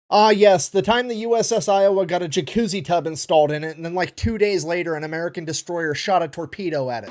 Ah, yes, the time the USS Iowa got a jacuzzi tub installed in it, and then like 2 days later, an American destroyer shot a torpedo at it.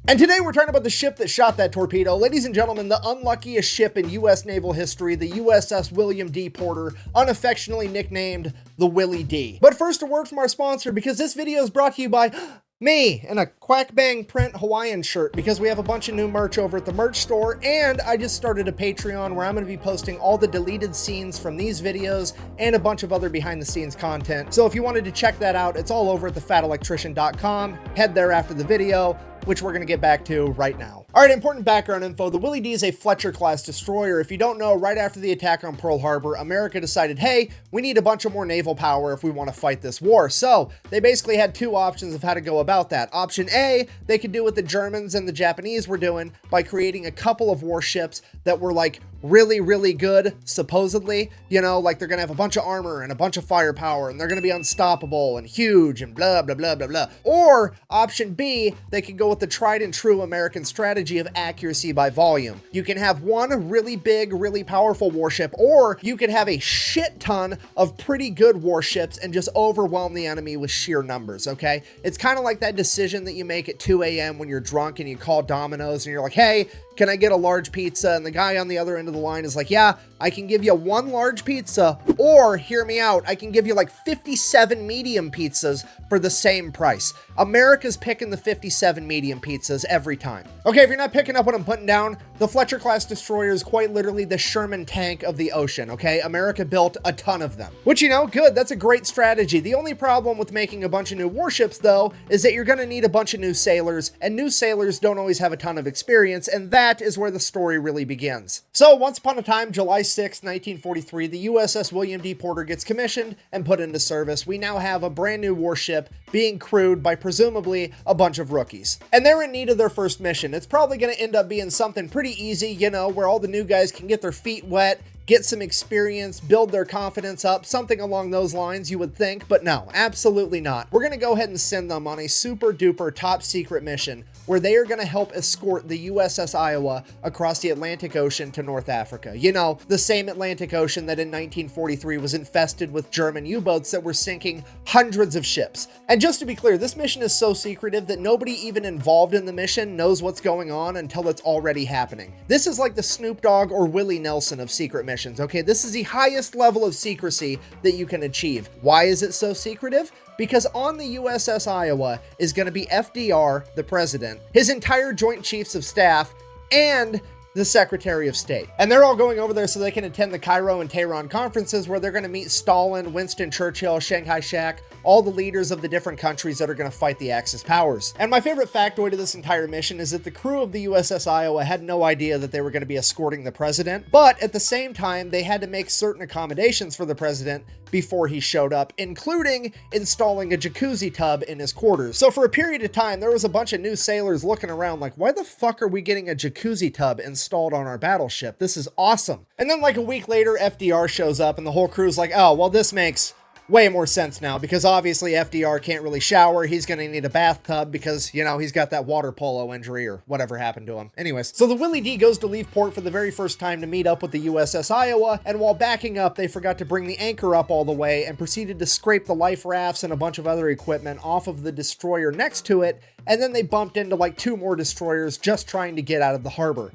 And today we're talking about the ship that shot that torpedo. Ladies and gentlemen, the unluckiest ship in U.S. naval history, the USS William D. Porter, unaffectionately nicknamed the Willie D. But first, a word from our sponsor, because this video is brought to you by me in a Quack Bang print Hawaiian shirt, because we have a bunch of new merch over at the merch store, and I just started a Patreon where I'm going to be posting all the deleted scenes from these videos and a bunch of other behind the scenes content. So if you wanted to check that out, it's all over at thefatelectrician.com. Head there after the video, which we're going to get back to right now. All right, important background info. The Willie D is a Fletcher-class destroyer. If you don't know, right after the attack on Pearl Harbor, America decided, hey, we need a bunch of more naval power if we want to fight this war. So they basically had two options of how to go about that. Option A, they could do what the Germans and the Japanese were doing by creating a couple of warships that were like really, really good, supposedly. You know, like they're going to have a bunch of armor and a bunch of firepower, and they're going to be unstoppable and huge and blah, blah, blah, blah, blah. Or option B, they could go with the tried and true American strategy of accuracy by volume. You can have one really big, really powerful warship, or you could have a shit ton of pretty good warships and just overwhelm the enemy with sheer numbers, okay? It's kind of like that decision that you make at 2 a.m. when you're drunk and you call Domino's and you're like, hey, can I get a large pizza? And the guy on the other end of the line is like, yeah, I can give you one large pizza, or hear me out, I can give you like 57 medium pizzas for the same price. America's picking the 57 medium pizzas every time. Okay, if you're not picking up what I'm putting down, the Fletcher-class destroyer is quite literally the Sherman tank of the ocean, okay? America built a ton of them. Which, you know, good, that's a great strategy. The only problem with making a bunch of new warships, though, is that you're gonna need a bunch of new sailors, and new sailors don't always have a ton of experience, and that is where the story really begins. So, once upon a time, July 6, 1943, the USS William D. Porter gets commissioned and put into service. We now have a brand new warship being crewed by presumably a bunch of rookies. And they're in need of their first mission. It's probably going to end up being something pretty easy, you know, where all the new guys can get their feet wet, get some experience, build their confidence up, something along those lines you would think, but no, absolutely not. We're gonna go ahead and send them on a super duper top secret mission where they are gonna help escort the USS Iowa across the Atlantic Ocean to North Africa. You know, the same Atlantic Ocean that in 1943 was infested with German U-boats that were sinking hundreds of ships. And just to be clear, this mission is so secretive that nobody even involved in the mission knows what's going on until it's already happening. This is like the Snoop Dogg or Willie Nelson of secret missions, okay? This is the highest level of secrecy that you can achieve. Why is it so secretive? Because on the USS Iowa is going to be FDR, the president, his entire Joint Chiefs of Staff, and the Secretary of State. And they're all going over there so they can attend the Cairo and Tehran conferences where they're going to meet Stalin, Winston Churchill, Chiang Kai-shek, all the leaders of the different countries that are going to fight the Axis powers. And my favorite factoid of this entire mission is that the crew of the USS Iowa had no idea that they were going to be escorting the president, but at the same time, they had to make certain accommodations for the president before he showed up, including installing a jacuzzi tub in his quarters. So for a period of time, there was a bunch of new sailors looking around like, why the fuck are we getting a jacuzzi tub installed on our battleship? This is awesome. And then like a week later, FDR shows up and the whole crew's like, oh, well, this makes way more sense now, because obviously FDR can't really shower. He's going to need a bathtub because, you know, he's got that water polo injury or whatever happened to him. Anyways, so the Willie D goes to leave port for the very first time to meet up with the USS Iowa, and while backing up, they forgot to bring the anchor up all the way and proceeded to scrape the life rafts and a bunch of other equipment off of the destroyer next to it, and then they bumped into like 2 more destroyers just trying to get out of the harbor.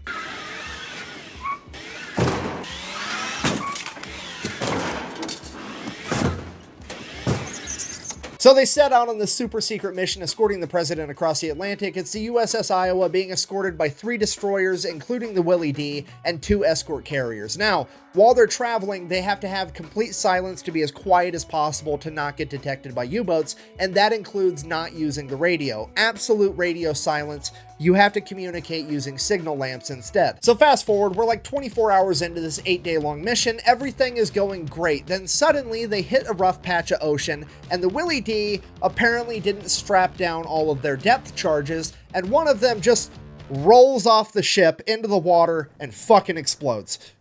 So they set out on this super secret mission escorting the president across the Atlantic. It's the USS Iowa being escorted by 3 destroyers, including the Willie D, and 2 escort carriers. Now, while they're traveling, they have to have complete silence to be as quiet as possible to not get detected by U-boats, and that includes not using the radio. Absolute radio silence. You have to communicate using signal lamps instead. So fast forward, we're like 24 hours into this 8-day-long mission. Everything is going great. Then suddenly they hit a rough patch of ocean, and the Willie D apparently didn't strap down all of their depth charges, and one of them just rolls off the ship into the water and fucking explodes.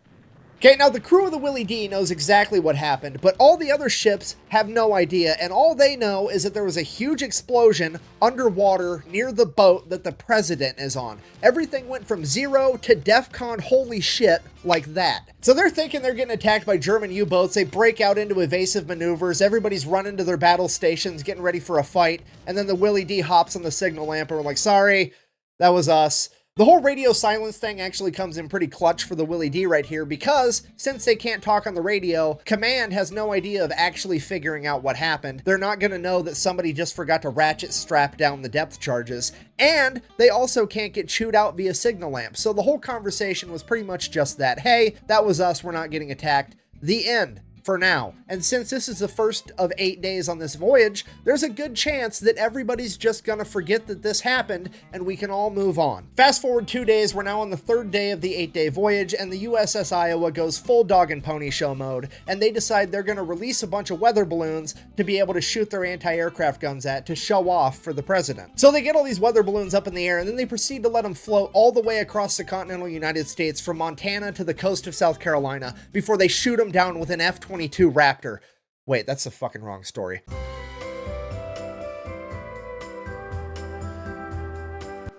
Okay, now the crew of the Willie D knows exactly what happened, but all the other ships have no idea, and all they know is that there was a huge explosion underwater near the boat that the president is on. Everything went from 0 to DEFCON holy shit like that. So they're thinking they're getting attacked by German U-boats. They break out into evasive maneuvers. Everybody's running to their battle stations, getting ready for a fight, and then the Willie D hops on the signal lamp and we're like, sorry, that was us. The whole radio silence thing actually comes in pretty clutch for the Willie D right here because since they can't talk on the radio, command has no idea of actually figuring out what happened. They're not going to know that somebody just forgot to ratchet strap down the depth charges, and they also can't get chewed out via signal lamp. So the whole conversation was pretty much just that. Hey, that was us. We're not getting attacked. The end. For now. And since this is the first of 8 days on this voyage, there's a good chance that everybody's just gonna forget that this happened and we can all move on. Fast forward 2 days, we're now on the 3rd day of the 8-day voyage, and the USS Iowa goes full dog and pony show mode, and they decide they're gonna release a bunch of weather balloons to be able to shoot their anti-aircraft guns at to show off for the president. So they get all these weather balloons up in the air, and then they proceed to let them float all the way across the continental United States from Montana to the coast of South Carolina before they shoot them down with an F-22 Raptor. Wait, that's the fucking wrong story.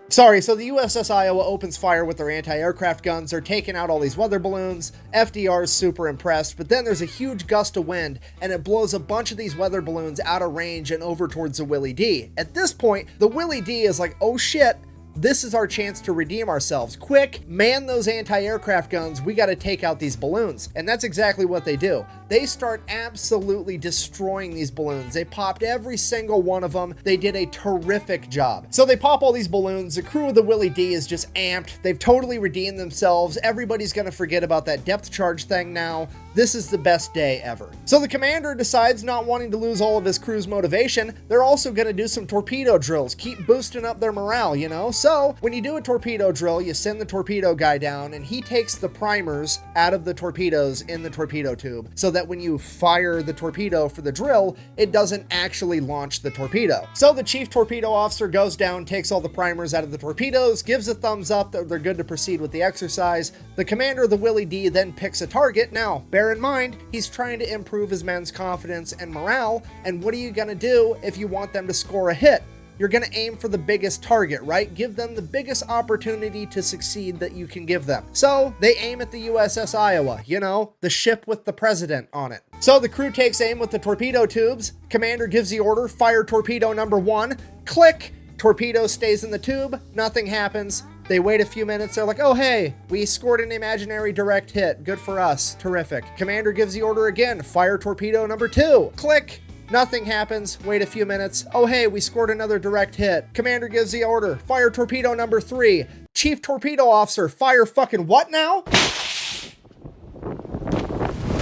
Sorry, so the USS Iowa opens fire with their anti-aircraft guns. They're taking out all these weather balloons. FDR is super impressed, but then there's a huge gust of wind and it blows a bunch of these weather balloons out of range and over towards the Willie D. At this point, the Willie D is like, oh shit, this is our chance to redeem ourselves. Quick, man those anti-aircraft guns. We got to take out these balloons. And that's exactly what they do. They start absolutely destroying these balloons. They popped every single one of them. They did a terrific job. So they pop all these balloons. The crew of the Willie D is just amped. They've totally redeemed themselves. Everybody's going to forget about that depth charge thing now. This is the best day ever. So the commander decides, not wanting to lose all of his crew's motivation, they're also going to do some torpedo drills, keep boosting up their morale, you know? So when you do a torpedo drill, you send the torpedo guy down and he takes the primers out of the torpedoes in the torpedo tube so that when you fire the torpedo for the drill, it doesn't actually launch the torpedo. So the chief torpedo officer goes down, takes all the primers out of the torpedoes, gives a thumbs up that they're good to proceed with the exercise. The commander of the Willie D then picks a target. Now, bear in mind, he's trying to improve his men's confidence and morale, and what are you gonna do if you want them to score a hit? You're gonna aim for the biggest target, right? Give them the biggest opportunity to succeed that you can give them. So they aim at the USS Iowa, you know, the ship with the president on it. So the crew takes aim with the torpedo tubes. Commander gives the order, fire torpedo number 1. Click, torpedo stays in the tube, nothing happens. They wait a few minutes, they're like, oh hey, we scored an imaginary direct hit, good for us, terrific. Commander gives the order again, fire torpedo number 2. Click, nothing happens, wait a few minutes, oh hey, we scored another direct hit. Commander gives the order, fire torpedo number 3. Chief torpedo officer, fire fucking what now?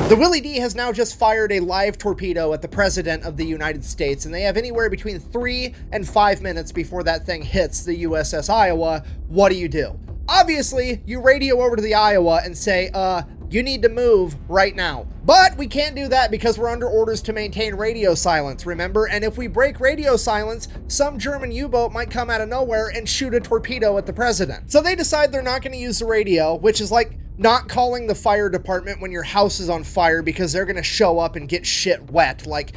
The Willie D has now just fired a live torpedo at the President of the United States, and they have anywhere between 3 and 5 minutes before that thing hits the USS Iowa. What do? Obviously, you radio over to the Iowa and say, you need to move right now. But we can't do that because we're under orders to maintain radio silence, remember? And if we break radio silence, some German U-boat might come out of nowhere and shoot a torpedo at the president. So they decide they're not going to use the radio, which is like not calling the fire department when your house is on fire because they're going to show up and get shit wet. Like,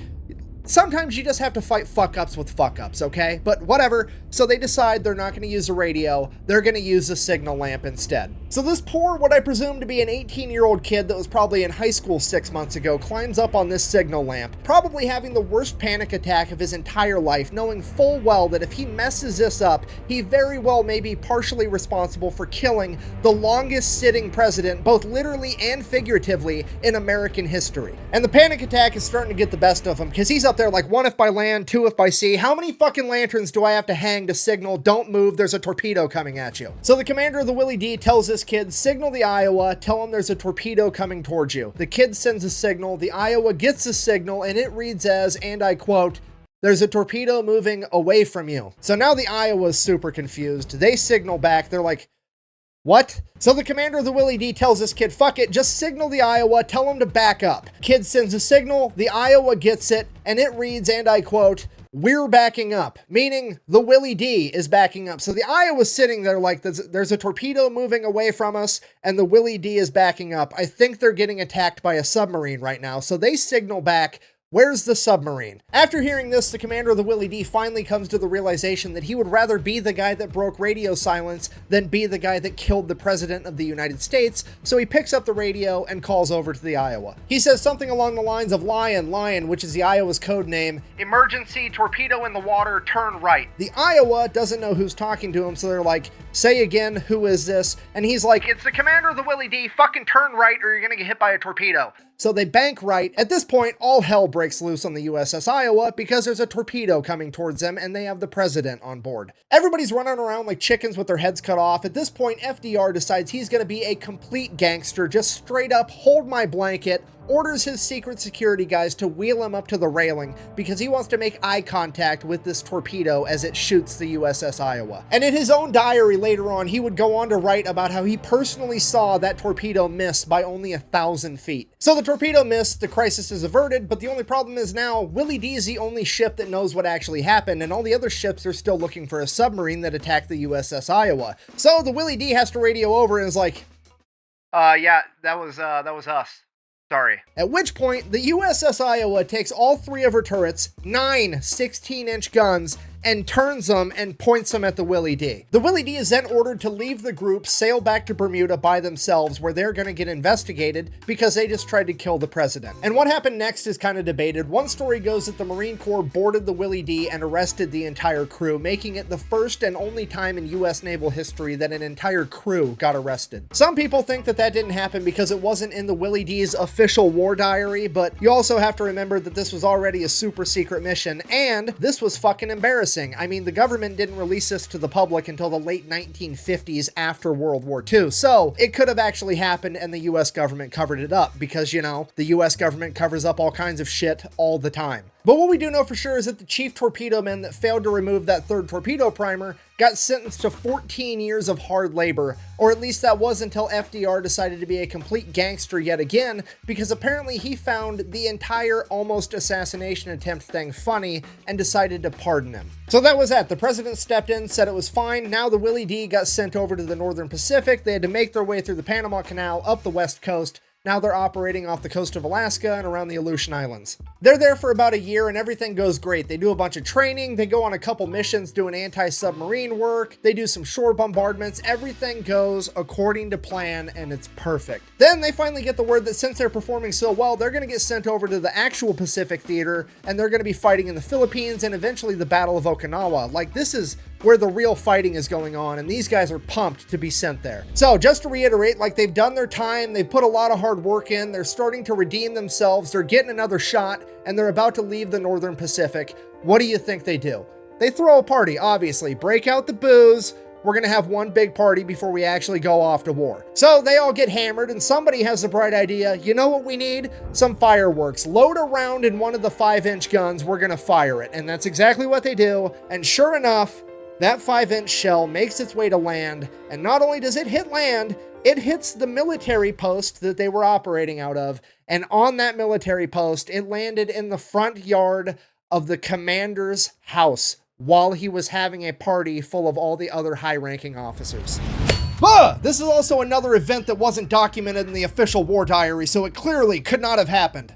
sometimes you just have to fight fuck-ups with fuck-ups, okay? But whatever. So they decide they're not going to use the radio. They're going to use the signal lamp instead. So this poor, what I presume to be an 18-year-old kid that was probably in high school 6 months ago, climbs up on this signal lamp, probably having the worst panic attack of his entire life, knowing full well that if he messes this up, he very well may be partially responsible for killing the longest sitting president, both literally and figuratively, in American history. And the panic attack is starting to get the best of him, because he's up there like, 1 if by land, 2 if by sea. How many fucking lanterns do I have to hang to signal, don't move, there's a torpedo coming at you? So the commander of the Willie D tells this kid, signal the Iowa, tell him there's a torpedo coming towards you. The kid sends a signal, the Iowa gets a signal, and it reads as, and I quote, there's a torpedo moving away from you. So now the Iowa's super confused. They signal back, they're like, What? So the commander of the Willie D tells this kid, fuck it, just signal the Iowa, tell him to back up. Kid sends a signal, the Iowa gets it, and it reads, and I quote, "We're backing up," meaning the Willie D is backing up. So the Iowa's sitting there like there's a torpedo moving away from us, and the Willie D is backing up. I think they're getting attacked by a submarine right now, so they signal back, "Where's the submarine?" After hearing this, the commander of the Willie D finally comes to the realization that he would rather be the guy that broke radio silence than be the guy that killed the president of the United States, so he picks up the radio and calls over to the Iowa. He says something along the lines of Lion, which is the Iowa's code name, "Emergency, torpedo in the water, turn right." The Iowa doesn't know who's talking to him, so they're like, "Say again, who is this?" And he's like, "It's the commander of the Willie D, fucking turn right or you're gonna get hit by a torpedo." So they bank right. At this point, all hell breaks loose on the USS Iowa because there's a torpedo coming towards them and they have the president on board. Everybody's running around like chickens with their heads cut off. At this point, FDR decides he's going to be a complete gangster, just straight up hold my blanket, orders his secret security guys to wheel him up to the railing because he wants to make eye contact with this torpedo as it shoots the USS Iowa. And in his own diary later on, he would go on to write about how he personally saw that torpedo miss by only 1,000 feet. So the torpedo missed, the crisis is averted, but the only problem is now Willie D is the only ship that knows what actually happened, and all the other ships are still looking for a submarine that attacked the USS Iowa. So the Willie D has to radio over and is like, yeah, that was us. Sorry. At which point, the USS Iowa takes all 3 of her turrets, 9 16-inch guns, and turns them and points them at the Willie D. The Willie D is then ordered to leave the group, sail back to Bermuda by themselves, where they're going to get investigated because they just tried to kill the president. And what happened next is kind of debated. One story goes that the Marine Corps boarded the Willie D and arrested the entire crew, making it the first and only time in U.S. naval history that an entire crew got arrested. Some people think that that didn't happen because it wasn't in the Willie D's official war diary, but you also have to remember that this was already a super secret mission, and this was fucking embarrassing. I mean, the government didn't release this to the public until the late 1950s after World War II, so it could have actually happened and the US government covered it up because, you know, the US government covers up all kinds of shit all the time. But what we do know for sure is that the chief torpedo men that failed to remove that 3rd torpedo primer got sentenced to 14 years of hard labor, or at least that was until FDR decided to be a complete gangster yet again, because apparently he found the entire almost assassination attempt thing funny and decided to pardon him. So that was that. The president stepped in, said it was fine. Now the Willie D got sent over to the Northern Pacific. They had to make their way through the Panama Canal up the West Coast. Now they're operating off the coast of Alaska and around the Aleutian Islands. They're there for about a year and everything goes great. They do a bunch of training, they go on a couple missions doing anti-submarine work, they do some shore bombardments, everything goes according to plan and it's perfect. Then they finally get the word that since they're performing so well, they're going to get sent over to the actual Pacific theater and they're going to be fighting in the Philippines and eventually the Battle of Okinawa. Like, this is where the real fighting is going on, and these guys are pumped to be sent there. So just to reiterate, like, they've done their time, they've put a lot of hard work in, they're starting to redeem themselves, they're getting another shot, and they're about to leave the Northern Pacific. What do you think they do? They throw a party, obviously. Break out the booze. We're gonna have one big party before we actually go off to war. So they all get hammered and somebody has the bright idea, you know what we need? Some fireworks. Load a round in one of the 5-inch guns, we're gonna fire it. And that's exactly what they do. And sure enough, that 5-inch shell makes its way to land. And not only does it hit land, it hits the military post that they were operating out of. And on that military post, it landed in the front yard of the commander's house while he was having a party full of all the other high-ranking officers. This is also another event that wasn't documented in the official war diary, so it clearly could not have happened.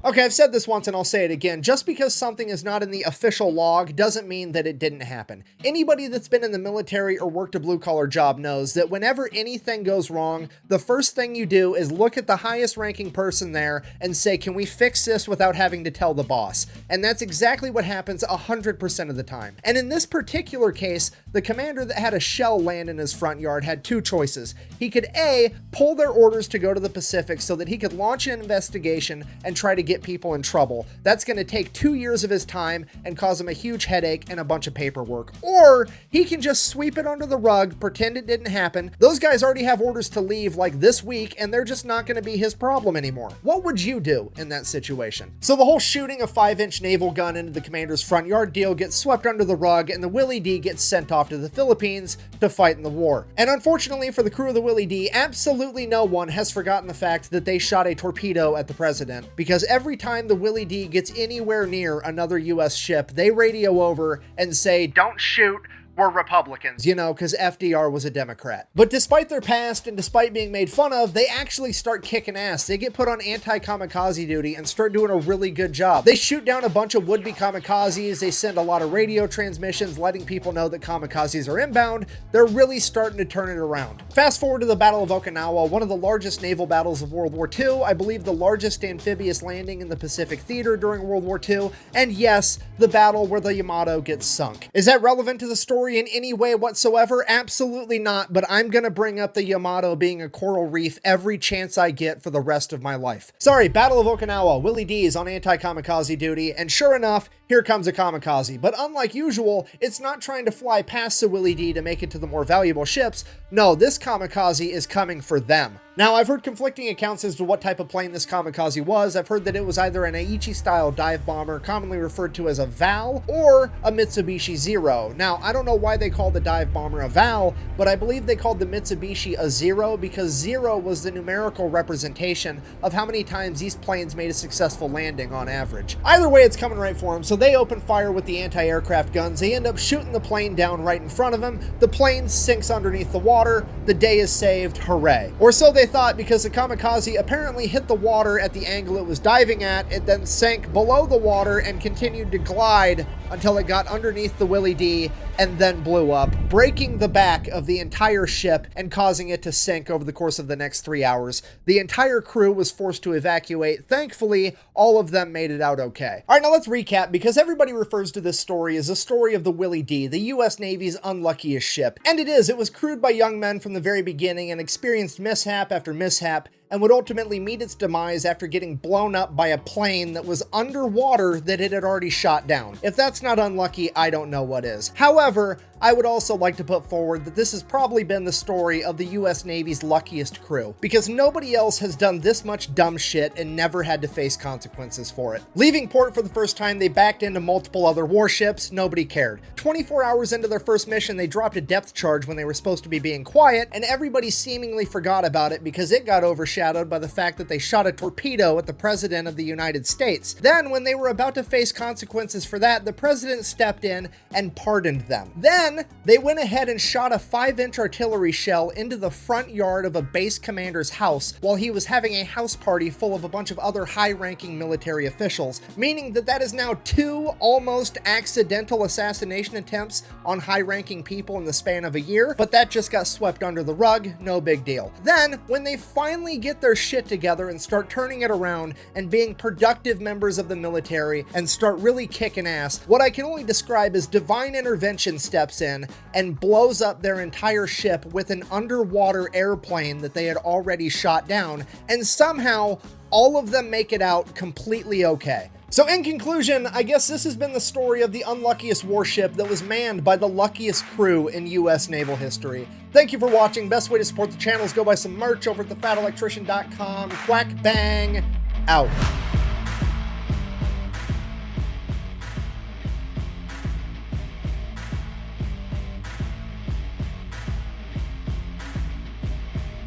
Okay, I've said this once and I'll say it again. Just because something is not in the official log doesn't mean that it didn't happen. Anybody that's been in the military or worked a blue-collar job knows that whenever anything goes wrong, the first thing you do is look at the highest ranking person there and say, can we fix this without having to tell the boss? And that's exactly what happens 100% of the time. And in this particular case, the commander that had a shell land in his front yard had 2 choices. He could A, pull their orders to go to the Pacific so that he could launch an investigation and try to get people in trouble. That's going to take 2 years of his time and cause him a huge headache and a bunch of paperwork. Or he can just sweep it under the rug, pretend it didn't happen. Those guys already have orders to leave like this week, and they're just not going to be his problem anymore. What would you do in that situation? So the whole shooting a 5-inch naval gun into the commander's front yard deal gets swept under the rug, and the Willie D gets sent off to the Philippines to fight in the war. And unfortunately for the crew of the Willie D, absolutely no one has forgotten the fact that they shot a torpedo at the president, because every time the Willie D gets anywhere near another US ship, they radio over and say, "Don't shoot, we're Republicans," you know, because FDR was a Democrat. But despite their past and despite being made fun of, they actually start kicking ass. They get put on anti-kamikaze duty and start doing a really good job. They shoot down a bunch of would-be kamikazes. They send a lot of radio transmissions letting people know that kamikazes are inbound. They're really starting to turn it around. Fast forward to the Battle of Okinawa, one of the largest naval battles of World War II, I believe the largest amphibious landing in the Pacific theater during World War II, and yes, the battle where the Yamato gets sunk. Is that relevant to the story in any way whatsoever? Absolutely not, but I'm gonna bring up the Yamato being a coral reef every chance I get for the rest of my life. Sorry, Battle of Okinawa, Willie D is on anti-kamikaze duty, and sure enough, here comes a kamikaze. But unlike usual, it's not trying to fly past the Willie D to make it to the more valuable ships. No, this kamikaze is coming for them. Now, I've heard conflicting accounts as to what type of plane this kamikaze was. I've heard that it was either an Aichi-style dive bomber, commonly referred to as a VAL, or a Mitsubishi Zero. Now, I don't know why they called the dive bomber a VAL, but I believe they called the Mitsubishi a Zero because 0 was the numerical representation of how many times these planes made a successful landing on average. Either way, it's coming right for them, so they open fire with the anti-aircraft guns. They end up shooting the plane down right in front of them. The plane sinks underneath the water. The day is saved. Hooray. Or so they thought, because the kamikaze apparently hit the water at the angle it was diving at. It then sank below the water and continued to glide until it got underneath the Willie D and then blew up, breaking the back of the entire ship and causing it to sink over the course of the next 3 hours. The entire crew was forced to evacuate. Thankfully, all of them made it out okay. All right, now let's recap, because everybody refers to this story as the story of the Willie D, the US Navy's unluckiest ship. And it is. It was crewed by young men from the very beginning and experienced mishap after mishap, and would ultimately meet its demise after getting blown up by a plane that was underwater that it had already shot down. If that's not unlucky, I don't know what is. However, I would also like to put forward that this has probably been the story of the US Navy's luckiest crew, because nobody else has done this much dumb shit and never had to face consequences for it. Leaving port for the first time, they backed into multiple other warships. Nobody cared. 24 hours into their first mission, they dropped a depth charge when they were supposed to be being quiet, and everybody seemingly forgot about it because it got overshadowed by the fact that they shot a torpedo at the President of the United States. Then, when they were about to face consequences for that, the President stepped in and pardoned them. Then, they went ahead and shot a 5-inch artillery shell into the front yard of a base commander's house while he was having a house party full of a bunch of other high-ranking military officials, meaning that that is now 2 almost accidental assassination attempts on high-ranking people in the span of a year, but that just got swept under the rug, no big deal. Then, when they finally get their shit together and start turning it around and being productive members of the military and start really kicking ass, what I can only describe as divine intervention steps in and blows up their entire ship with an underwater airplane that they had already shot down, and somehow all of them make it out completely okay. So in conclusion, I guess this has been the story of the unluckiest warship that was manned by the luckiest crew in US naval history. Thank you for watching. Best way to support the channel is go buy some merch over at thefatelectrician.com. Quack bang, out.